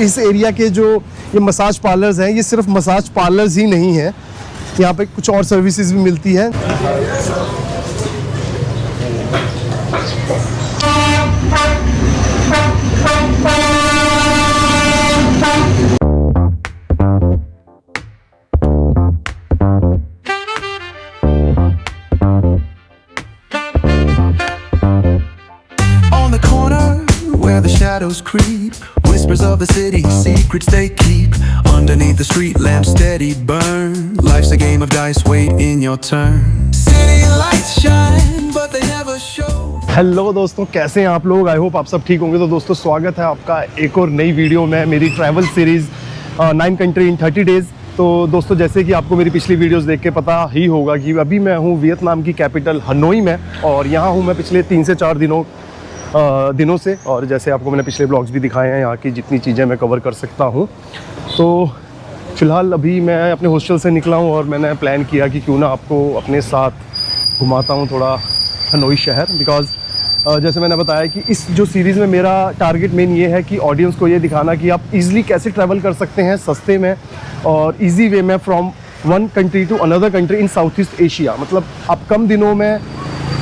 इस एरिया के जो ये मसाज पार्लर्स हैं, ये सिर्फ मसाज पार्लर्स ही नहीं है, यहाँ पे कुछ और सर्विसेज भी मिलती हैं। Where the shadows creep, whispers of the city, secrets they keep. Underneath the street lamps steady burn. Life's a game of dice, wait in your turn. City lights shine, but they never show. Hello दोस्तों, कैसे हैं आप लोग? I hope आप सब ठीक होंगे। तो दोस्तों स्वागत है आपका एक और नई वीडियो में, मेरी travel series 9 country in 30 days. तो दोस्तों जैसे कि आपको मेरी पिछली वीडियोस देख के पता ही होगा कि अभी मैं हूँ वियतनाम की कैपिटल हनोई में, और यहाँ हूँ मैं पिछले 3 से 4 दिनों से। और जैसे आपको मैंने पिछले ब्लॉग्स भी दिखाए हैं, यहाँ की जितनी चीज़ें मैं कवर कर सकता हूँ। तो फ़िलहाल अभी मैं अपने हॉस्टल से निकला हूँ और मैंने प्लान किया कि क्यों ना आपको अपने साथ घुमाता हूँ थोड़ा हनोई शहर। बिकॉज़ जैसे मैंने बताया कि इस जो सीरीज़ में मेरा टारगेट मेन ये है कि ऑडियंस को ये दिखाना कि आप ईज़िली कैसे ट्रैवल कर सकते हैं सस्ते में और ईज़ी वे में from one country to another country in South East Asia. मतलब आप कम दिनों में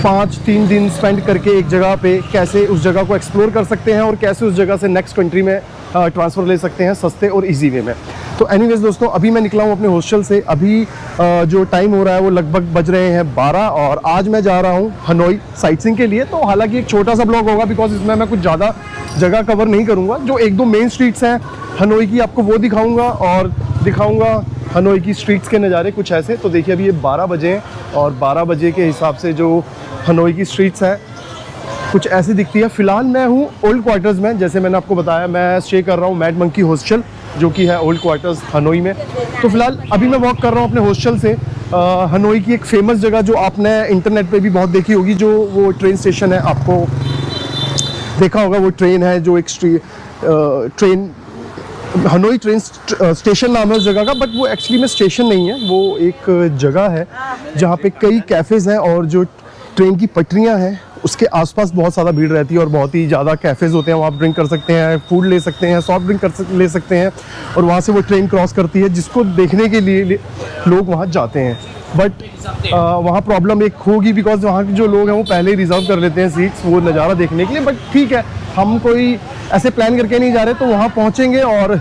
5-3 दिन स्पेंड करके एक जगह पे कैसे उस जगह को एक्सप्लोर कर सकते हैं और कैसे उस जगह से नेक्स्ट कंट्री में ट्रांसफ़र ले सकते हैं सस्ते और इजी वे में। तो एनीवेज दोस्तों, अभी मैं निकला हूँ अपने हॉस्टल से। अभी जो टाइम हो रहा है वो लगभग बज रहे हैं 12, और आज मैं जा रहा हूँ हनोई साइटसीइंग के लिए। तो हालांकि एक छोटा सा ब्लॉग होगा, बिकॉज इसमें मैं कुछ ज़्यादा जगह कवर नहीं करूँगा। जो 1-2 मेन स्ट्रीट्स हैं हनोई की आपको वो दिखाऊँगा, और दिखाऊँगा हनोई की स्ट्रीट्स के नज़ारे कुछ ऐसे। तो देखिए अभी ये 12 बजे हैं, और 12 बजे के हिसाब से जो हनोई की स्ट्रीट्स हैं कुछ ऐसी दिखती है। फ़िलहाल मैं हूँ ओल्ड क्वार्टर्स में। जैसे मैंने आपको बताया, मैं स्टे कर रहा हूँ मैड मंकी हॉस्टल, जो कि है ओल्ड क्वार्टर्स हनोई में। तो फ़िलहाल अभी मैं वॉक कर रहा हूँ अपने हॉस्टल से हनोई की एक फ़ेमस जगह जो आपने इंटरनेट पे भी बहुत देखी होगी, जो वो ट्रेन स्टेशन है, आपको देखा होगा। वो ट्रेन है जो एक ट्रेन हनोई ट्रेन स्टेशन नाम है उस जगह का, बट वो एक्चुअली में स्टेशन नहीं है, वो एक जगह है जहाँ पे कई कैफ़ेज़ हैं, और जो ट्रेन की पटरियाँ हैं उसके आसपास बहुत ज़्यादा भीड़ रहती है और बहुत ही ज़्यादा कैफ़ेज़ होते हैं। वहाँ आप ड्रिंक कर सकते हैं, फूड ले सकते हैं, सॉफ्ट ड्रिंक ले सकते हैं, और वहाँ से वो ट्रेन क्रॉस करती है, जिसको देखने के लिए लोग वहाँ जाते हैं। बट वहाँ प्रॉब्लम एक होगी, बिकॉज वहाँ के जो लोग हैं वो पहले ही रिज़र्व कर लेते हैं सीट्स वो नज़ारा देखने के लिए। बट ठीक है, हम कोई ऐसे प्लान करके नहीं जा रहे, तो वहाँ पहुँचेंगे और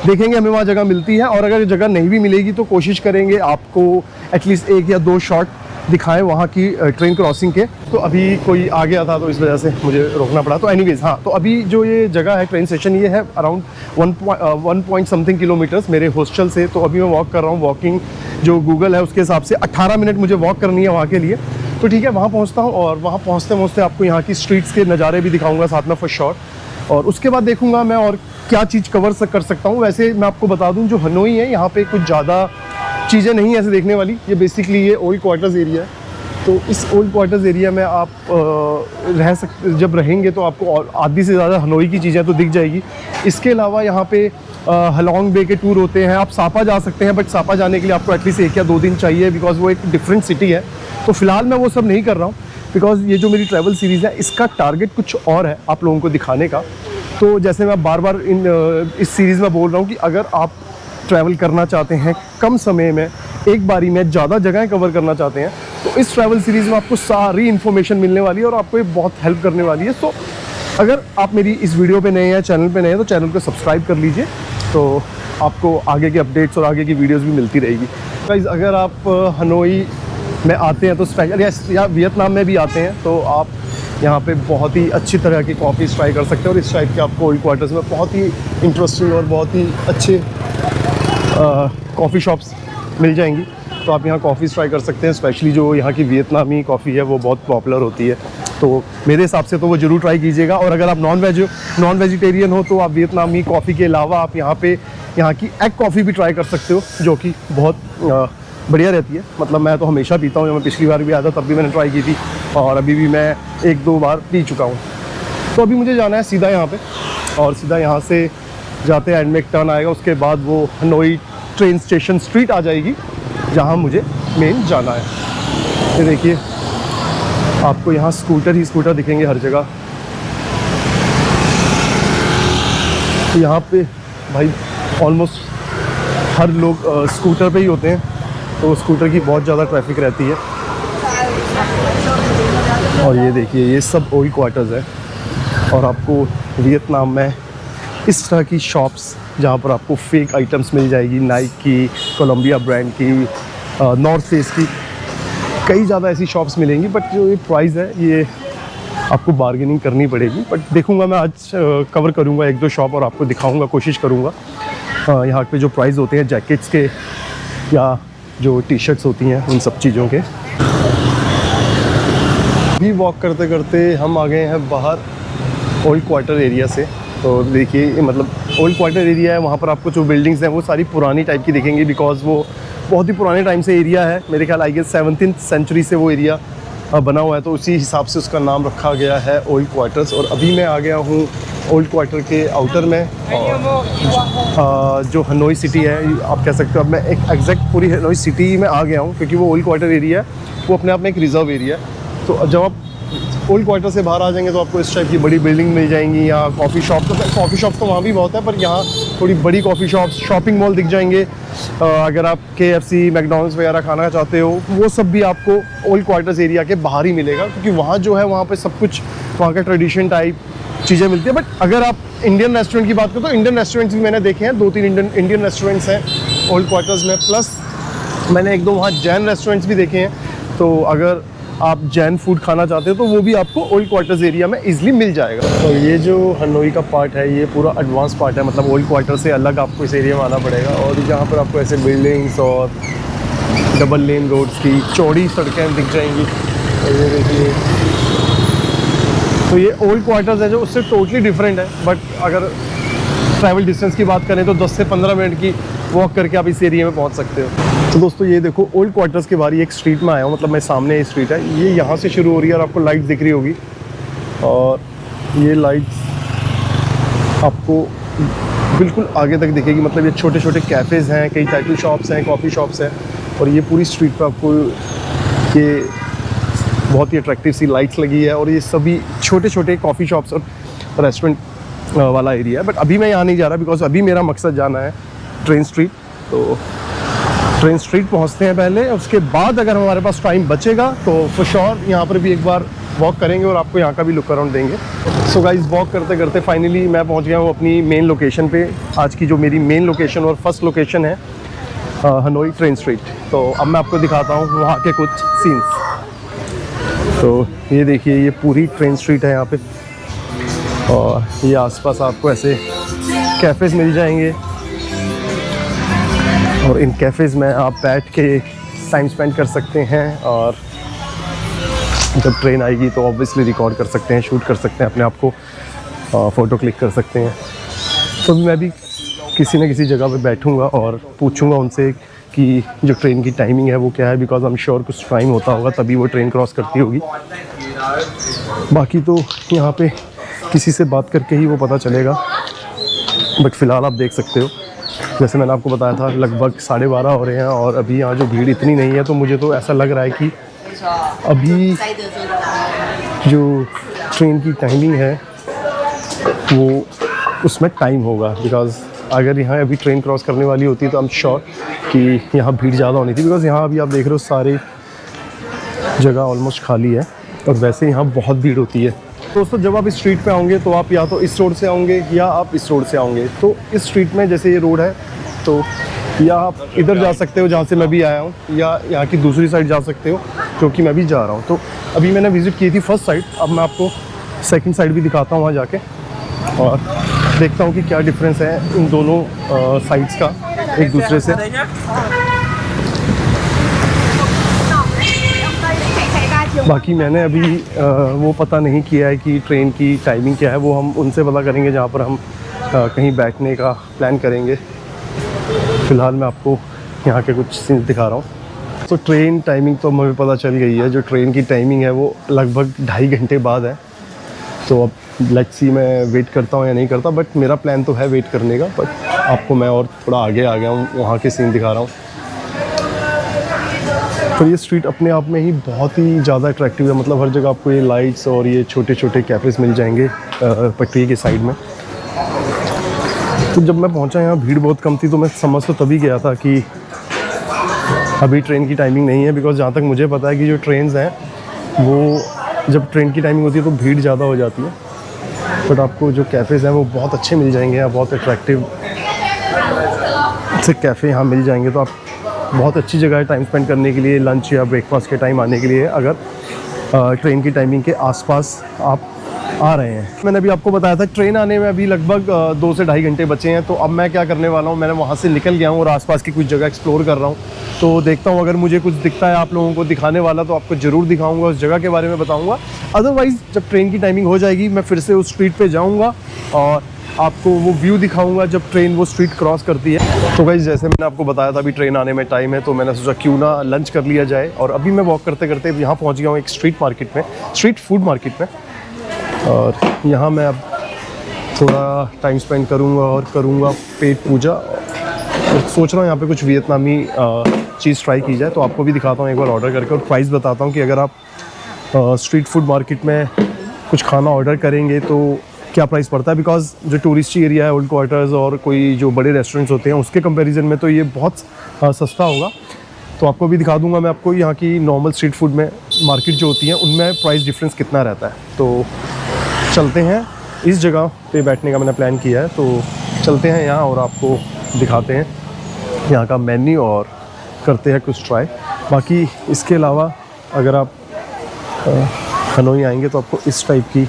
देखेंगे हमें वहाँ जगह मिलती है। और अगर जगह नहीं भी मिलेगी तो कोशिश करेंगे आपको एटलीस्ट 1 या 2 शॉट दिखाएं वहाँ की ट्रेन क्रॉसिंग के। तो अभी कोई आ गया था तो इस वजह से मुझे रोकना पड़ा। तो एनीवेज हाँ, तो अभी जो ये जगह है ट्रेन स्टेशन, ये है अराउंड 1 पॉइंट समथिंग किलोमीटर्स मेरे हॉस्टल से। तो अभी मैं वॉक कर रहा हूँ। वॉकिंग जो गूगल है उसके हिसाब से 18 मिनट मुझे वॉक करनी है वहाँ के लिए। तो ठीक है, वहाँ पहुँचता हूँ, और वहाँ पहुँचते आपको यहाँ की स्ट्रीट्स के नज़ारे भी दिखाऊँगा साथ में फॉर श्योर। और उसके बाद देखूँगा मैं और क्या चीज़ कवर कर सकता हूँ। वैसे मैं आपको बता दूँ, जो हनोई है यहाँ पे कुछ ज़्यादा चीज़ें नहीं ऐसे देखने वाली। ये बेसिकली ये ओल्ड क्वार्टर्स एरिया है। तो इस ओल्ड क्वार्टर्स एरिया में आप जब रहेंगे तो आपको आधी से ज़्यादा हनोई की चीज़ें तो दिख जाएगी। इसके अलावा यहाँ पे हलोंग बे के टूर होते हैं। आप सापा जा सकते हैं, बट सापा जाने के लिए आपको एटलीस्ट 1 या 2 दिन चाहिए, बिकॉज वो एक डिफरेंट सिटी है। तो फिलहाल मैं वो सब नहीं कर रहा हूँ, बिकॉज ये जो मेरी ट्रैवल सीरीज़ है इसका टारगेट कुछ और है आप लोगों को दिखाने का। तो जैसे मैं बार बार इस सीरीज़ में बोल रहा हूँ कि अगर आप ट्रैवल करना चाहते हैं कम समय में, एक बारी में ज़्यादा जगहें कवर करना चाहते हैं, तो इस ट्रैवल सीरीज़ में आपको सारी इन्फॉर्मेशन मिलने वाली है और आपको ये बहुत हेल्प करने वाली है। सो अगर आप मेरी इस वीडियो पे नए हैं, चैनल पे नए हैं, तो चैनल को सब्सक्राइब कर लीजिए, तो आपको आगे के अपडेट्स और आगे की वीडियोज़ भी मिलती रहेगी। गाइस, अगर आप हनोई में आते हैं तो स्पेशल या वियतनाम में भी आते हैं तो आप यहाँ पे बहुत ही अच्छी तरह की कॉफ़ीज़ ट्राई कर सकते हैं। और इस टाइप के आपको ओल्ड क्वार्टर्स में बहुत ही इंटरेस्टिंग और बहुत ही अच्छे कॉफ़ी शॉप्स मिल जाएंगी। तो आप यहाँ कॉफ़ीज़ ट्राई कर सकते हैं। स्पेशली जो यहाँ की वियतनामी कॉफ़ी है वो बहुत पॉपुलर होती है, तो मेरे हिसाब से तो वो ज़रूर ट्राई कीजिएगा। और अगर आप नॉन वेजिटेरियन हो तो आप वियतनामी कॉफ़ी के अलावा आप यहाँ की एग कॉफ़ी भी ट्राई कर सकते हो, जो कि बहुत बढ़िया रहती है। मतलब मैं तो हमेशा पीता हूँ। जब मैं पिछली बार भी आया था तब भी मैंने ट्राई की थी, और अभी भी मैं 1-2 बार पी चुका हूँ। तो अभी मुझे जाना है सीधा यहाँ पे, और सीधा यहाँ से जाते हैं एंड में एक टर्न आएगा, उसके बाद वो हनोई ट्रेन स्टेशन स्ट्रीट आ जाएगी जहाँ मुझे मेन जाना है। ये देखिए आपको यहाँ स्कूटर ही स्कूटर दिखेंगे हर जगह। तो यहाँ पे भाई ऑलमोस्ट हर लोग स्कूटर पे ही होते हैं, तो स्कूटर की बहुत ज़्यादा ट्रैफिक रहती है। और ये देखिए ये सब ओल्ड क्वार्टर्स है, और आपको वियतनाम में इस तरह की शॉप्स जहाँ पर आपको फेक आइटम्स मिल जाएगी, नाइक की, कोलंबिया ब्रांड की, नॉर्थ फेस की, कई ज़्यादा ऐसी शॉप्स मिलेंगी। बट जो ये प्राइस है ये आपको बार्गेनिंग करनी पड़ेगी। बट देखूंगा मैं आज कवर करूंगा 1-2 शॉप और आपको दिखाऊंगा, कोशिश करूंगा यहाँ पे जो प्राइस होते हैं जैकेट्स के या जो टी शर्ट्स होती हैं उन सब चीज़ों के। अभी वॉक करते करते हम आ गए हैं बाहर ओल्ड क्वार्टर एरिया से। तो देखिए मतलब ओल्ड क्वार्टर एरिया है, वहाँ पर आपको जो बिल्डिंग्स हैं वो सारी पुरानी टाइप की दिखेंगी, बिकॉज़ वो बहुत ही पुराने टाइम से एरिया है। मेरे ख्याल आई गेस 17th सेंचुरी से वो एरिया बना हुआ है, तो उसी हिसाब से उसका नाम रखा गया है ओल्ड क्वार्टर्स। और अभी मैं आ गया हूँ ओल्ड क्वार्टर के आउटर में, और जो हनोई सिटी है आप कह सकते हो। अब मैं एक एग्जैक्ट पूरी हनोई सिटी में आ गया हूँ, क्योंकि वो ओल्ड क्वार्टर एरिया है, वो अपने आप में एक रिजर्व एरिया है। तो जब आप ओल्ड क्वार्टर से बाहर आ जाएंगे तो आपको इस टाइप की बड़ी बिल्डिंग मिल जाएंगी, या कॉफ़ी शॉप। तो कॉफ़ी शॉप तो वहाँ भी बहुत है, पर यहाँ थोड़ी बड़ी कॉफ़ी शॉप्स, शॉपिंग मॉल दिख जाएंगे। अगर आप KFC, मैकडॉनल्ड्स वगैरह खाना चाहते हो, वो सब भी आपको ओल्ड क्वार्टर्स एरिया के बाहर ही मिलेगा, क्योंकि वहाँ जो है वहाँ पे सब कुछ वहाँ का ट्रेडिशन टाइप चीज़ें मिलती है। बट अगर आप इंडियन रेस्टोरेंट की बात करो तो इंडियन रेस्टोरेंट्स भी मैंने देखे हैं, 2-3 इंडियन रेस्टोरेंट्स हैं ओल्ड क्वार्टर्स में, प्लस मैंने 1-2 वहाँ जैन रेस्टोरेंट्स भी देखे हैं। तो अगर आप जैन फूड खाना चाहते हो तो वो भी आपको ओल्ड क्वार्टर्स एरिया में इजीली मिल जाएगा। तो ये जो हनोई का पार्ट है ये पूरा एडवांस पार्ट है, मतलब ओल्ड क्वार्टर से अलग आपको इस एरिया में आना पड़ेगा। और जहाँ पर आपको ऐसे बिल्डिंग्स और डबल लेन रोड्स की चौड़ी सड़कें दिख जाएंगी। ये देखिए, तो ये ओल्ड क्वार्टर्स है जो उससे टोटली डिफरेंट है। बट अगर ट्रैवल डिस्टेंस की बात करें तो 10 से 15 मिनट की वॉक करके आप इस एरिया में पहुंच सकते हो। तो दोस्तों ये देखो ओल्ड क्वार्टर्स के बाहर एक स्ट्रीट में आया हूँ, मतलब मैं सामने ये स्ट्रीट है, ये यहाँ से शुरू हो रही है और आपको लाइट दिख रही होगी। और ये लाइट्स आपको बिल्कुल आगे तक दिखेगी, मतलब ये छोटे छोटे कैफ़ेज़ हैं, कई टैटू शॉप्स हैं, कॉफ़ी शॉप्स हैं, और ये पूरी स्ट्रीट पर आपको ये बहुत ही अट्रैक्टिव सी लाइट्स लगी है। और ये सभी छोटे छोटे कॉफ़ी शॉप्स और रेस्टोरेंट वाला एरिया है। बट अभी मैं यहाँ नहीं जा रहा, बिकॉज अभी मेरा मकसद जाना है ट्रेन स्ट्रीट। तो ट्रेन स्ट्रीट पहुँचते हैं पहले, उसके बाद अगर हमारे पास टाइम बचेगा तो फॉर श्योर यहाँ पर भी एक बार वॉक करेंगे और आपको यहाँ का भी लुक अराउंड देंगे। सो गाइस, वॉक करते करते फाइनली मैं पहुँच गया हूँ अपनी मेन लोकेशन पे। आज की जो मेरी मेन लोकेशन और फर्स्ट लोकेशन है हनोई ट्रेन स्ट्रीट। तो अब मैं आपको दिखाता हूँ वहाँ के कुछ सीन्स। तो ये देखिए, ये पूरी ट्रेन स्ट्रीट है यहाँ पे, और ये आसपास आपको ऐसे कैफ़ेज़ मिल जाएंगे, और इन कैफ़ेज़ में आप बैठ के टाइम स्पेंड कर सकते हैं। और जब ट्रेन आएगी तो ऑब्वियसली रिकॉर्ड कर सकते हैं, शूट कर सकते हैं अपने आप को, फ़ोटो क्लिक कर सकते हैं। तो मैं भी किसी न किसी जगह पे बैठूंगा और पूछूंगा उनसे कि जो ट्रेन की टाइमिंग है वो क्या है, बिकॉज आई एम श्योर कुछ टाइम होता होगा तभी वो ट्रेन क्रॉस करती होगी। बाकी तो यहाँ पे किसी से बात करके ही वो पता चलेगा। बट फ़िलहाल आप देख सकते हो, जैसे मैंने आपको बताया था, लगभग 12:30 हो रहे हैं और अभी यहाँ जो भीड़ इतनी नहीं है। तो मुझे तो ऐसा लग रहा है कि अभी जो ट्रेन की टाइमिंग है वो उसमें टाइम होगा, बिकॉज़ अगर यहाँ अभी ट्रेन क्रॉस करने वाली होती तो आई एम श्योर कि यहाँ भीड़ ज़्यादा होनी थी। बिकॉज़ यहाँ अभी आप देख रहे हो सारी जगह ऑलमोस्ट खाली है, और वैसे यहाँ बहुत भीड़ होती है। दोस्तों, जब आप इस स्ट्रीट पे आओगे तो आप या तो इस रोड से आओगे या आप इस रोड से आओगे। तो इस स्ट्रीट में जैसे ये रोड है, तो या आप इधर जा सकते हो जहाँ से मैं भी आया हूँ, या यहाँ की दूसरी साइड जा सकते हो जो कि मैं भी जा रहा हूँ। तो अभी मैंने विज़िट की थी फर्स्ट साइड, अब मैं आपको सेकंड साइड भी दिखाता हूँ वहाँ जाके, और देखता हूँ कि क्या डिफरेंस है इन दोनों साइड्स का एक दूसरे से। बाकी मैंने अभी वो पता नहीं किया है कि ट्रेन की टाइमिंग क्या है, वो हम उनसे पता करेंगे जहाँ पर हम कहीं बैठने का प्लान करेंगे। फ़िलहाल मैं आपको यहाँ के कुछ सीन्स दिखा रहा हूँ। तो ट्रेन टाइमिंग तो मुझे पता चल गई है। जो ट्रेन की टाइमिंग है वो लगभग 2.5 घंटे बाद है। तो अब लेट्स सी मैं वेट करता हूँ या नहीं करता, बट मेरा प्लान तो है वेट करने का। बट आपको मैं और थोड़ा आगे आ गया हूँ, वहाँ के सीन दिखा रहा हूँ। तो ये स्ट्रीट अपने आप में ही बहुत ही ज़्यादा अट्रैक्टिव है, मतलब हर जगह आपको ये लाइट्स और ये छोटे छोटे कैफ़ेज़ मिल जाएंगे पटरी के साइड में। तो जब मैं पहुंचा यहाँ भीड़ बहुत कम थी, तो मैं समझ तो तभी गया था कि अभी ट्रेन की टाइमिंग नहीं है, बिकॉज जहाँ तक मुझे पता है कि जो ट्रेन्स हैं वो जब ट्रेन की टाइमिंग होती है तो भीड़ ज़्यादा हो जाती है। बट आपको जो कैफ़ेज़ हैं वो बहुत अच्छे मिल जाएंगे यहाँ, बहुत अट्रैक्टिव से कैफ़े यहाँ मिल जाएंगे। तो आप बहुत अच्छी जगह है टाइम स्पेंड करने के लिए, लंच या ब्रेकफास्ट के टाइम आने के लिए, अगर ट्रेन की टाइमिंग के आसपास आप आ रहे हैं। मैंने अभी आपको बताया था ट्रेन आने में अभी लगभग 2 से ढाई घंटे बचे हैं। तो अब मैं क्या करने वाला हूँ, मैंने वहाँ से निकल गया हूँ और आसपास की कुछ जगह एक्सप्लोर कर रहा हूँ। तो देखता हूँ अगर मुझे कुछ दिखता है आप लोगों को दिखाने वाला तो आपको ज़रूर दिखाऊँगा, उस जगह के बारे में बताऊँगा। अदरवाइज़ जब ट्रेन की टाइमिंग हो जाएगी मैं फिर से उस स्ट्रीट पर जाऊँगा और आपको वो व्यू दिखाऊंगा जब ट्रेन वो स्ट्रीट क्रॉस करती है। तो गाइस जैसे मैंने आपको बताया था अभी ट्रेन आने में टाइम है, तो मैंने सोचा क्यों ना लंच कर लिया जाए। और अभी मैं वॉक करते करते यहाँ पहुँच गया हूँ एक स्ट्रीट मार्केट में, स्ट्रीट फूड मार्केट में। और यहाँ मैं अब थोड़ा टाइम स्पेंड करूँगा और करूँगा पेट पूजा। और सोच रहा हूँ यहाँ पे कुछ वियतनामी चीज़ ट्राई की जाए, तो आपको भी दिखाता हूँ एक बार ऑर्डर करके, और प्राइस बताता हूँ कि अगर आप स्ट्रीट फूड मार्केट में कुछ खाना ऑर्डर करेंगे तो क्या प्राइस पड़ता है। बिकॉज जो टूरिस्टी एरिया है, ओल्ड क्वार्टर्स और कोई जो बड़े रेस्टोरेंट्स होते हैं उसके कंपैरिजन में तो ये बहुत सस्ता होगा। तो आपको भी दिखा दूंगा मैं आपको यहाँ की नॉर्मल स्ट्रीट फूड में मार्केट जो होती है उनमें प्राइस डिफरेंस कितना रहता है। तो चलते हैं, इस जगह पे बैठने का मैंने प्लान किया है, तो चलते हैं यहाँ और आपको दिखाते हैं यहाँ का मेन्यू और करते हैं कुछ ट्राई। बाकी इसके अलावा अगर आप हनोई आएंगे तो आपको इस टाइप की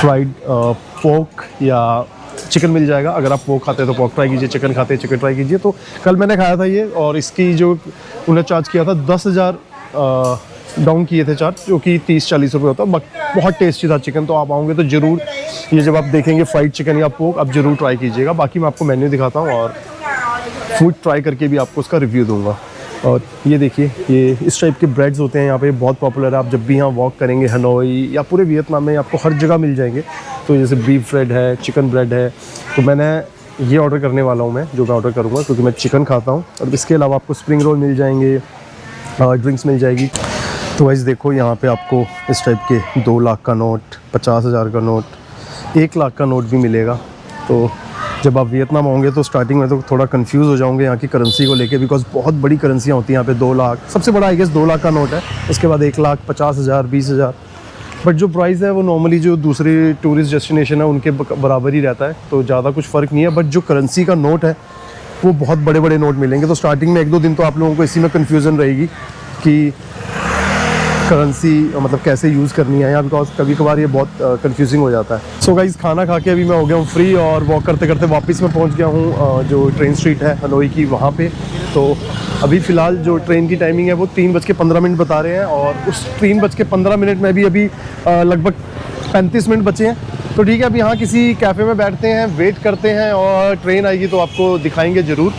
फ्राइड पोर्क या चिकन मिल जाएगा। अगर आप पोर्क खाते हैं तो पोर्क ट्राई कीजिए, चिकन खाते हैं चिकन ट्राई कीजिए। तो कल मैंने खाया था ये, और इसकी जो उन्हें चार्ज किया था 10,000 डाउन किए थे चार्ज, जो कि 30-40 रुपये होता है। बहुत टेस्टी था चिकन। तो आप आओगे तो ज़रूर ये जब आप देखेंगे फ्राइड चिकन या पोर्क आप ज़रूर ट्राई कीजिएगा। बाकी मैं आपको मेन्यू दिखाता हूँ और फूड ट्राई करके भी आपको उसका रिव्यू दूँगा। और ये देखिए, ये इस टाइप के ब्रेड्स होते हैं यहाँ पे, बहुत पॉपुलर है। आप जब भी यहाँ वॉक करेंगे हनोई या पूरे वियतनाम में आपको हर जगह मिल जाएंगे। तो जैसे बीफ ब्रेड है, चिकन ब्रेड है, तो मैंने ये ऑर्डर करने वाला हूँ मैं, जो मैं ऑर्डर करूँगा क्योंकि मैं चिकन खाता हूँ। और इसके अलावा आपको स्प्रिंग रोल मिल जाएंगे, ड्रिंक्स मिल जाएगी। तो वाइस देखो यहाँ पे आपको इस टाइप के 2 लाख का नोट, 50,000 का नोट, 1 लाख का नोट भी मिलेगा। तो जब आप वियतनाम आओगे तो स्टार्टिंग में तो थोड़ा कंफ्यूज हो जाओगे यहाँ की करेंसी को लेके, बिकॉज बहुत बड़ी करेंसियाँ होती हैं यहाँ पे। 2 लाख सबसे बड़ा आई गेस 2 लाख का नोट है, उसके बाद 1 लाख, 50,000, 20,000। बट जो प्राइस है वो नॉर्मली जो दूसरी टूरिस्ट डेस्टिनेशन है उनके बराबर ही रहता है, तो ज़्यादा कुछ फ़र्क नहीं है। बट जो करेंसी का नोट है वो बहुत बड़े बड़े नोट मिलेंगे। तो स्टार्टिंग में 1-2 दिन तो आप लोगों को इसी में कन्फ्यूज़न रहेगी कि करेंसी मतलब कैसे यूज़ करनी है यहाँ, बिकॉज कभी कभार ये बहुत कंफ्यूजिंग हो जाता है। सो गाइस खाना खा के अभी मैं हो गया हूँ फ्री, और वॉक करते करते वापस मैं पहुँच गया हूँ जो ट्रेन स्ट्रीट है हनोई की, वहाँ पे। तो अभी फ़िलहाल जो ट्रेन की टाइमिंग है वो 3:15 बता रहे हैं, और उस 3:15 में भी अभी लगभग 35 मिनट बचे हैं। तो ठीक है, अब यहाँ किसी कैफ़े में बैठते हैं, वेट करते हैं, और ट्रेन आएगी तो आपको दिखाएँगे ज़रूर।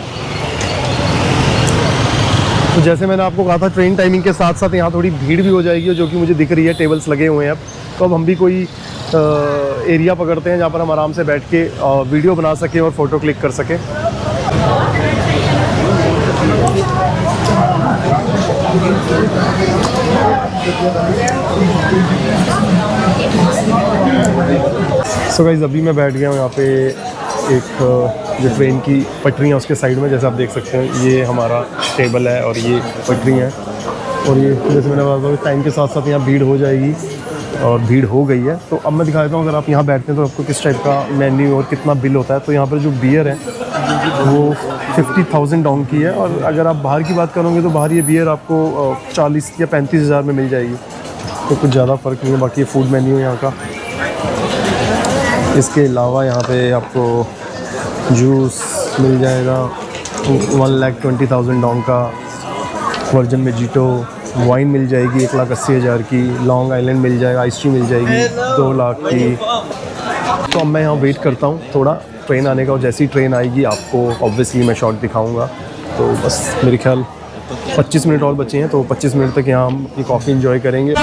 तो जैसे मैंने आपको कहा था ट्रेन टाइमिंग के साथ साथ यहाँ थोड़ी भीड़ भी हो जाएगी, जो कि मुझे दिख रही है, टेबल्स लगे हुए हैं अब। तो अब हम भी कोई एरिया पकड़ते हैं जहाँ पर हम आराम से बैठ के वीडियो बना सकें और फ़ोटो क्लिक कर सकें। सो गाइस अभी मैं बैठ गया हूँ यहाँ पे एक जो ट्रेन की पटरी है उसके साइड में। जैसे आप देख सकते हैं ये हमारा टेबल है और ये पटरी है, और ये जैसे मैंने बताया टाइम के साथ साथ यहाँ भीड़ हो जाएगी, और भीड़ हो गई है। तो अब मैं दिखा देता हूँ अगर आप यहाँ बैठते हैं तो आपको किस टाइप का मेन्यू और कितना बिल होता है। तो यहाँ पर जो बियर है वो 50,000 डाउन की है, और अगर आप बाहर की बात करोगे तो बाहर ये बियर आपको 40 या 35,000 में मिल जाएगी। तो कुछ ज़्यादा फ़र्क नहीं है। बाकी ये फूड मेन्यू है यहाँ का। इसके अलावा यहाँ पे आपको जूस मिल जाएगा 1,20,000 डाउन का, वर्जन मेजिटो, वाइन मिल जाएगी 1,80,000 की, लॉन्ग आइलैंड मिल जाएगा, आइस टी मिल जाएगी 2 लाख की। तो अब मैं यहाँ वेट करता हूँ थोड़ा ट्रेन आने का, और जैसी ट्रेन आएगी आपको ऑब्वियसली मैं शॉट दिखाऊँगा। तो बस मेरे ख्याल 25 मिनट और बचे हैं, तो 25 मिनट तक यहाँ हम ये कॉफ़ी इंजॉय करेंगे।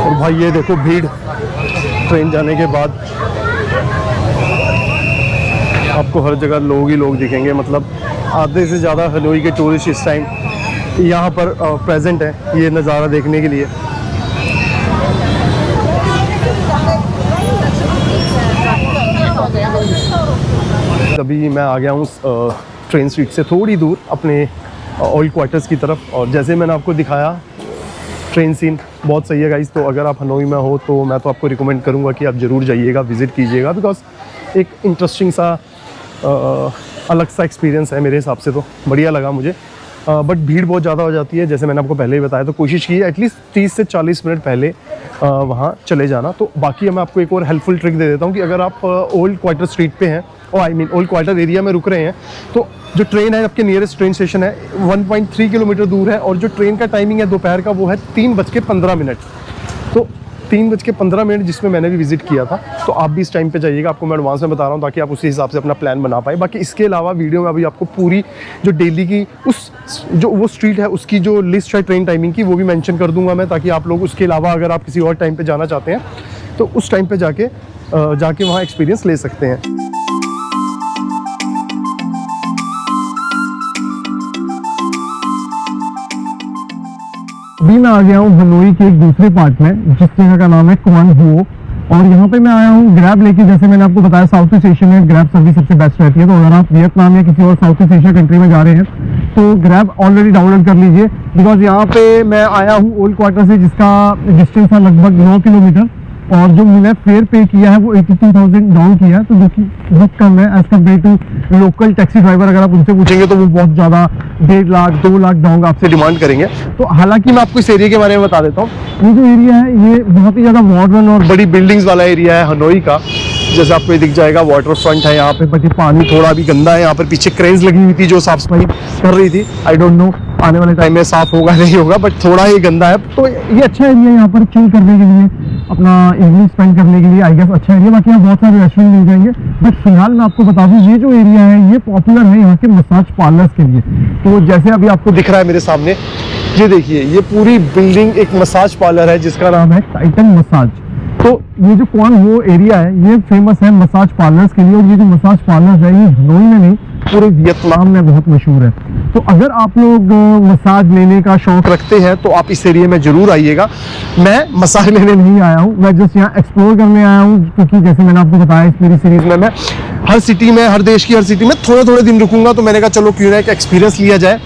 और भाई ये देखो भीड़ ट्रेन जाने के बाद आपको हर जगह लोग ही लोग दिखेंगे। मतलब आधे से ज़्यादा हनोई के टूरिस्ट इस टाइम यहाँ पर प्रेजेंट है ये नज़ारा देखने के लिए। अभी मैं आ गया हूँ ट्रेन स्ट्रीट से थोड़ी दूर अपने ओल्ड क्वार्टर्स की तरफ, और जैसे मैंने आपको दिखाया ट्रेन सीन बहुत सही है गाइस। तो अगर आप हनोई में हो तो मैं तो आपको रिकमेंड करूँगा कि आप ज़रूर जाइएगा, विज़िट कीजिएगा, बिकॉज एक इंटरेस्टिंग सा अलग सा एक्सपीरियंस है मेरे हिसाब से, तो बढ़िया लगा मुझे। बट भीड़ बहुत ज़्यादा हो जाती है जैसे मैंने आपको पहले ही बताया, तो कोशिश की एटलीस्ट 30 से 40 मिनट पहले वहाँ चले जाना। तो बाकी मैं आपको एक और हेल्पफुल ट्रिक दे देता हूँ कि अगर आप ओल्ड क्वार्टर स्ट्रीट पे हैं, और I mean old quarter area में रुक रहे हैं, तो जो ट्रेन है आपके नियरेस्ट ट्रेन स्टेशन है 1.3 किलोमीटर दूर है, और जो ट्रेन का टाइमिंग है दोपहर का वो है 3:15। तो 3:15 जिसमें मैंने भी विजिट किया था। तो आप भी इस टाइम पे जाइएगा, आपको मैं एडवांस में बता रहा हूँ ताकि आप उसी हिसाब से अपना प्लान बना पाए। बाकी इसके अलावा वीडियो में अभी आपको पूरी जो डेली की उस जो वो स्ट्रीट है उसकी जो लिस्ट है ट्रेन टाइमिंग की, वो भी मेंशन कर दूंगा मैं, ताकि आप लोग उसके अलावा अगर आप किसी और टाइम पे जाना चाहते हैं तो उस टाइम पे जाके वहाँ एक्सपीरियंस ले सकते हैं। अभी मैं आ गया हूँ हनोई के एक दूसरे पार्ट में, जिस जगह का नाम है क्वान हो, और यहाँ पे मैं आया हूँ ग्रैब लेके। जैसे मैंने आपको बताया साउथ ईस्ट एशिया में ग्रैब सर्विस सबसे बेस्ट रहती है, तो अगर आप वियतनाम या किसी और साउथ ईस्ट एशिया कंट्री में जा रहे हैं तो ग्रैब ऑलरेडी डाउनलोड कर लीजिए। बिकॉज यहाँ पे मैं आया हूँ ओल्ड क्वार्टर से, जिसका डिस्टेंस है लगभग 9 किलोमीटर, और जो मैंने फेयर पे किया है वो 82,000 डाउन किया है, तो जो कि बहुत कम है as compare to local taxi driver. अगर आप उनसे पूछेंगे तो वो बहुत ज़्यादा 1.5 लाख 2 लाख डाउन आपसे डिमांड करेंगे। तो हालांकि मैं आपको इस एरिया के बारे में बता देता हूँ, ये जो एरिया है ये बहुत ही ज़्यादा मॉडर्न और बड़ी बिल्डिंग्स वाला एरिया है हनोई का। जैसे आपको ये दिख जाएगा वाटर फ्रंट है यहाँ पे, बट पानी थोड़ा भी गंदा है। यहाँ पर पीछे क्रेन्स लगी हुई थी जो साफ सफाई कर रही थी। आई डोंट नो आने वाले टाइम में साफ होगा नहीं होगा, बट थोड़ा ही गंदा है। तो ये अच्छा एरिया है यहाँ पर चिल करने के लिए, अपना इवनिंग स्पेंड करने के लिए आई गेस अच्छा एरिया। बाकी यहाँ बहुत सारे रेस्टोरेंट मिल जाएंगे, बट फिलहाल मैं आपको बता दूँ ये जो एरिया है ये पॉपुलर है यहाँ के मसाज पार्लर्स के लिए। तो जैसे अभी आपको दिख रहा है मेरे सामने, ये देखिए ये पूरी बिल्डिंग एक मसाज पार्लर है जिसका नाम है टाइटन मसाज। तो ये जो क्वान हो एरिया है ये फेमस है मसाज पार्लर्स के लिए, और ये जो मसाज पार्लर्स है ये हनोई में नहीं पूरे वियतनाम में बहुत मशहूर है। तो अगर आप लोग मसाज लेने का शौक रखते हैं तो आप इस एरिया में जरूर आइएगा। मैं मसाज लेने नहीं आया हूँ, मैं जस्ट यहाँ एक्सप्लोर करने आया हूँ, क्योंकि जैसे मैंने आपको बताया इस मेरी सीरीज में मैं हर सिटी में, हर देश की हर सिटी में थोड़े थोड़े दिन रुकूंगा। तो मैंने कहा चलो क्यों ना एक एक्सपीरियंस लिया जाए,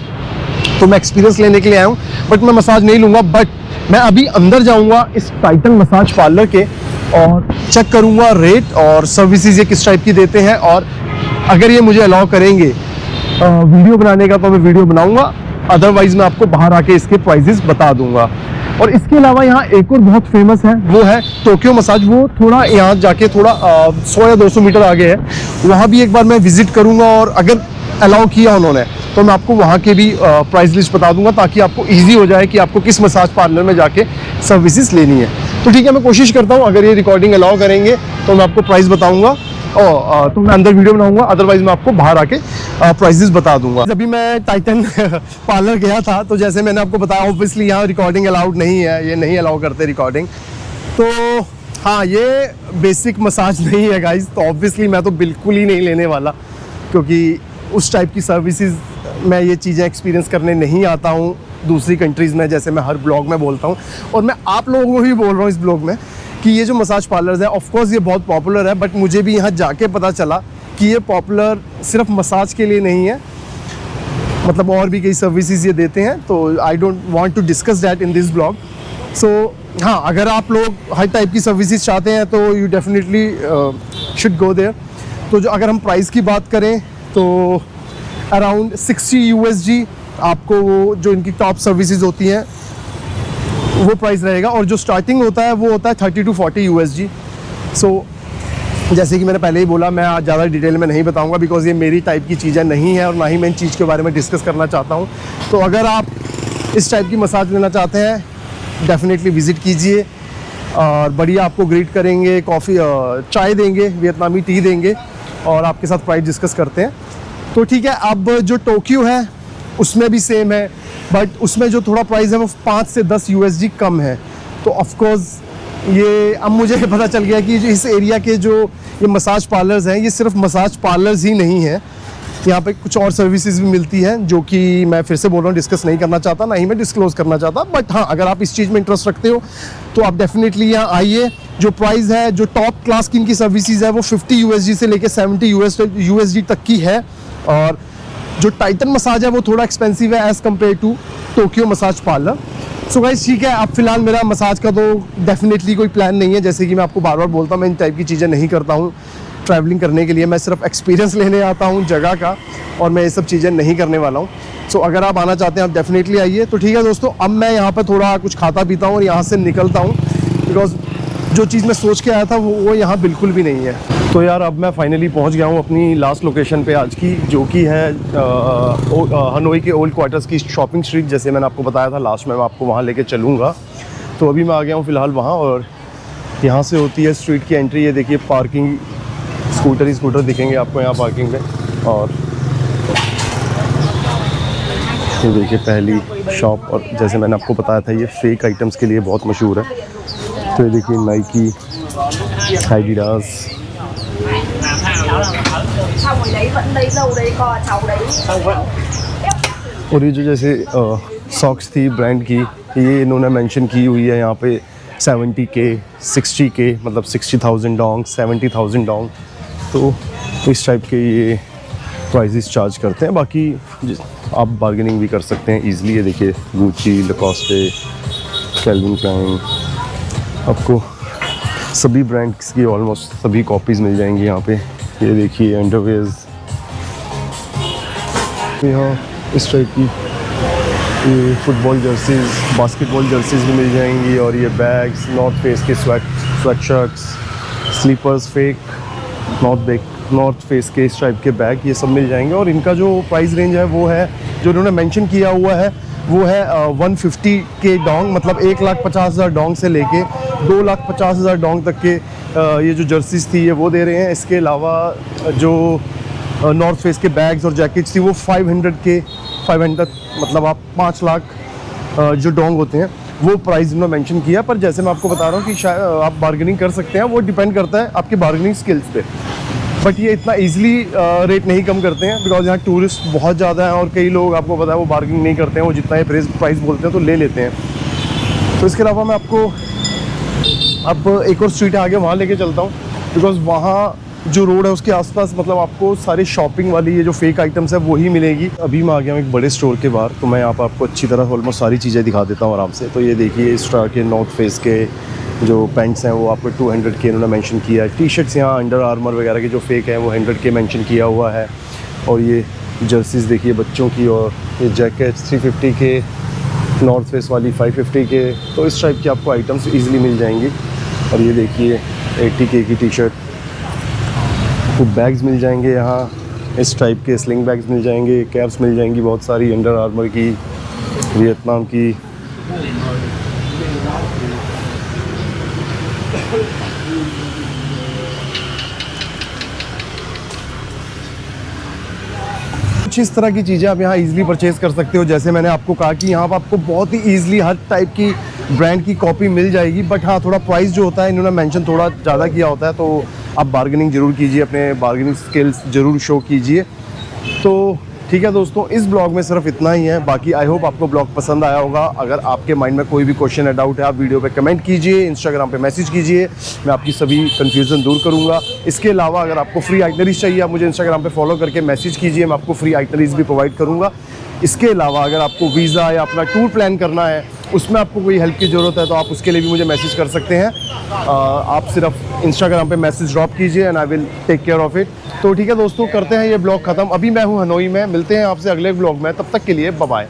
तो मैं एक्सपीरियंस लेने के लिए आया हूँ। बट मैं मसाज नहीं लूँगा, बट मैं अभी अंदर जाऊँगा इस टाइटन मसाज पार्लर के और चेक करूँगा रेट और सर्विसेज ये किस टाइप की देते हैं, और अगर ये मुझे अलाउ करेंगे वीडियो बनाने का तो मैं वीडियो बनाऊंगा, अदरवाइज मैं आपको बाहर आके इसके प्राइजेस बता दूंगा। और इसके अलावा यहाँ एक और बहुत फेमस है, वो है टोक्यो मसाज। वो थोड़ा यहाँ जाके थोड़ा 100 या 200 मीटर आगे है, वहाँ भी एक बार मैं विजिट करूँगा, और अगर अलाउ किया उन्होंने तो मैं आपको वहाँ के भी प्राइस लिस्ट बता दूंगा, ताकि आपको ईजी हो जाए कि आपको किस मसाज पार्लर में जाके सर्विसेज लेनी है। तो ठीक है, मैं कोशिश करता हूँ अगर ये रिकॉर्डिंग अलाउ करेंगे तो मैं आपको प्राइस बताऊंगा, और तो मैं अंदर वीडियो बनाऊंगा, अदरवाइज मैं आपको बाहर आके प्राइसेस बता दूंगा। अभी मैं टाइटन पार्लर गया था, तो जैसे मैंने आपको बताया ऑब्वियसली यहाँ रिकॉर्डिंग अलाउड नहीं है, ये नहीं अलाउ करते रिकॉर्डिंग। तो हाँ, ये बेसिक मसाज नहीं है गाइज, तो ऑब्वियसली मैं तो बिल्कुल ही नहीं लेने वाला, क्योंकि उस टाइप की सर्विसेज मैं ये चीज़ें एक्सपीरियंस करने नहीं आता हूँ दूसरी कंट्रीज़ में, जैसे मैं हर ब्लॉग में बोलता हूँ। और मैं आप लोगों को भी बोल रहा हूँ इस ब्लॉग में कि ये जो मसाज पार्लर्स है ऑफकोर्स ये बहुत पॉपुलर है, बट मुझे भी यहाँ जाके पता चला कि ये पॉपुलर सिर्फ मसाज के लिए नहीं है, मतलब और भी कई सर्विसेज ये देते हैं। तो I don't want to discuss that in this blog. So हाँ, अगर आप लोग हर टाइप की सर्विसेज चाहते हैं तो you definitely should go there. तो जो अगर हम प्राइस की बात करें तो अराउंड 60 USD आपको वो जो इनकी टॉप सर्विसेज होती हैं वो प्राइस रहेगा, और जो स्टार्टिंग होता है वो होता है 30 to 40 USD। सो जैसे कि मैंने पहले ही बोला, मैं आज ज़्यादा डिटेल में नहीं बताऊंगा, बिकॉज ये मेरी टाइप की चीज़ें नहीं है, और ना ही मैं इन चीज़ के बारे में डिस्कस करना चाहता हूँ। तो अगर आप इस टाइप की मसाज लेना चाहते हैं डेफिनेटली विज़िट कीजिए, और बढ़िया आपको ग्रीट करेंगे, कॉफ़ी चाय देंगे, वियतनामी टी देंगे, और आपके साथ प्राइस डिस्कस करते हैं। तो ठीक है, अब जो टोक्यो है उसमें भी सेम है, बट उसमें जो थोड़ा प्राइस है वो 5 से 10 USD कम है। तो ऑफकोर्स ये अब मुझे पता चल गया कि इस एरिया के जो ये मसाज पार्लर्स हैं, ये सिर्फ मसाज पार्लर्स ही नहीं है, यहाँ पे कुछ और सर्विसेज भी मिलती हैं जो कि मैं फिर से बोल रहा हूँ डिस्कस नहीं करना चाहता, ना ही मैं डिस्क्लोज करना चाहता। बट हाँ, अगर आप इस चीज़ में इंटरेस्ट रखते हो तो आप डेफिनेटली यहाँ आइए। जो प्राइस है, जो टॉप क्लास की इनकी सर्विसेज है वो 50 USD से लेके 70 USD तक की है। और जो टाइटन मसाज है वो थोड़ा एक्सपेंसिव है as compare to Tokyo massage parlour. So guys ठीक है, अब फिलहाल मेरा मसाज का तो डेफिनेटली कोई प्लान नहीं है। जैसे कि मैं आपको बार बार बोलता हूँ, मैं इन टाइप की चीज़ें नहीं करता हूँ ट्रैवलिंग करने के लिए। मैं सिर्फ एक्सपीरियंस लेने आता हूँ जगह का, और मैं ये सब चीज़ें नहीं करने वाला हूँ। सो अगर आप आना चाहते हैं आप डेफिनेटली आइए। तो ठीक है दोस्तों, अब मैं यहाँ पर थोड़ा कुछ खाता पीता हूँ और यहाँ से निकलता हूँ, बिकॉज जो चीज़ मैं सोच के आया था वो यहाँ बिल्कुल भी नहीं है। तो यार अब मैं फाइनली पहुँच गया हूँ अपनी लास्ट लोकेशन पे आज की, जो कि है हनोई के ओल्ड क्वार्टर्स की शॉपिंग स्ट्रीट। जैसे मैंने आपको बताया था लास्ट में, मैं आपको वहाँ लेके चलूँगा। तो अभी मैं आ गया हूँ फ़िलहाल वहाँ, और यहाँ से होती है स्ट्रीट की एंट्री। ये देखिए पार्किंग, स्कूटर दिखेंगे आपको यहाँ पार्किंग में। और ये देखिए पहली शॉप, और जैसे मैंने आपको बताया था ये फेक आइटम्स के लिए बहुत मशहूर है। तो ये देखिए नाइकी, एडिडास, और ये जो जैसे सॉक्स थी ब्रांड की, ये इन्होंने मेंशन की हुई है यहाँ पे 70K, 60K, मतलब 60,000 डोंग, 70,000 डोंग। तो इस टाइप के ये प्राइसेस चार्ज करते हैं। बाकी आप बार्गेनिंग भी कर सकते हैं ईजिली। ये देखिए गुच्ची, लकोस्टे, कैल्विन क्लाइन, आपको सभी ब्रांड्स की ऑलमोस्ट सभी कॉपीज़ मिल जाएंगी यहाँ पे। ये देखिए अंडरवेयर्स, यहाँ इस टाइप की ये फुटबॉल जर्सीज़, बास्केटबॉल जर्सीज़ भी मिल जाएंगी। और ये बैग्स, नॉर्थ फेस के sweatshirts, slippers fake, North Face के इस टाइप के बैग, ये सब मिल जाएंगे। और इनका जो प्राइस रेंज है वो है, जो इन्होंने मेंशन किया हुआ है वो है 150K डोंग, मतलब 1,50,000 डोंग से लेके 2,50,000 डोंग तक के ये जो जर्सीज थी ये वो दे रहे हैं। इसके अलावा जो नॉर्थ फेस के बैग्स और जैकेट्स थी वो 500 मतलब आप 5 लाख जो डोंग होते हैं वो प्राइस इन्होंने मेंशन किया। पर जैसे मैं आपको बता रहा हूँ कि शायद आप बार्गेनिंग कर सकते हैं, वो डिपेंड करता है आपके बार्गेनिंग स्किल्स पे। बट ये इतना इजीली रेट नहीं कम करते हैं, बिकॉज यहाँ टूरिस्ट बहुत ज़्यादा हैं और कई लोग आपको पता है वो बार्गेनिंग नहीं करते हैं, वो जितना ये प्राइस बोलते हैं तो ले लेते हैं। तो इसके अलावा मैं आपको अब एक और स्ट्रीट है आगे, वहाँ लेके चलता हूँ, बिकॉज वहाँ जो रोड है उसके आसपास मतलब आपको सारी शॉपिंग वाली ये जो फेक आइटम्स है वही मिलेगी। अभी मैं आ गया हूँ एक बड़े स्टोर के बाहर, तो मैं यहाँ पर आपको अच्छी तरह ऑलमोस्ट सारी चीज़ें दिखा देता हूँ आराम से। तो ये देखिए इस तरह के नॉर्थ फेस के जो पैंट्स हैं वो आपको 200K इन्होंने मेंशन किया है। टी शर्ट्स यहाँ अंडर आर्मर वगैरह के जो फेक हैं वो 100K मेंशन किया हुआ है। और ये जर्सीज़ देखिए बच्चों की, और ये जैकेट 350K, नॉर्थ फेस वाली 550K। तो इस टाइप की आपको आइटम्स ईजिली मिल जाएंगी। और ये देखिए 80K की टी शर्ट, तो बैग्स मिल जाएंगे यहाँ इस टाइप के, स्लिंग बैग्स मिल जाएंगे, कैप्स मिल जाएंगी बहुत सारी अंडर आर्मर की, वियतनाम की। कुछ इस तरह की चीज़ें आप यहाँ इजीली परचेज कर सकते हो। जैसे मैंने आपको कहा कि यहाँ पर आपको बहुत ही इजीली हर टाइप की ब्रांड की कॉपी मिल जाएगी। बट हाँ, थोड़ा प्राइस जो होता है इन्होंने मेंशन थोड़ा ज़्यादा किया होता है, तो आप बार्गेनिंग ज़रूर कीजिए, अपने बार्गेनिंग स्किल्स ज़रूर शो कीजिए। तो ठीक है दोस्तों, इस ब्लॉग में सिर्फ इतना ही है। बाकी आई होप आपको ब्लॉग पसंद आया होगा। अगर आपके माइंड में कोई भी क्वेश्चन है, डाउट है, आप वीडियो पे कमेंट कीजिए, इंस्टाग्राम पे मैसेज कीजिए, मैं आपकी सभी कन्फ्यूज़न दूर करूँगा। इसके अलावा अगर आपको फ्री आइटनरीज चाहिए, आप मुझे इंस्टाग्राम पे फॉलो करके मैसेज कीजिए, मैं आपको फ्री आइटनरीज भी प्रोवाइड करूँगा। इसके अलावा अगर आपको वीज़ा या अपना टूर प्लान करना है, उसमें आपको कोई हेल्प की ज़रूरत है, तो आप उसके लिए भी मुझे मैसेज कर सकते हैं। आप सिर्फ इंस्टाग्राम पे मैसेज ड्रॉप कीजिए and I will take care of it. तो ठीक है दोस्तों, करते हैं ये ब्लॉग ख़त्म। अभी मैं हूँ हनोई में, मिलते हैं आपसे अगले ब्लॉग में, तब तक के लिए बाय बाय।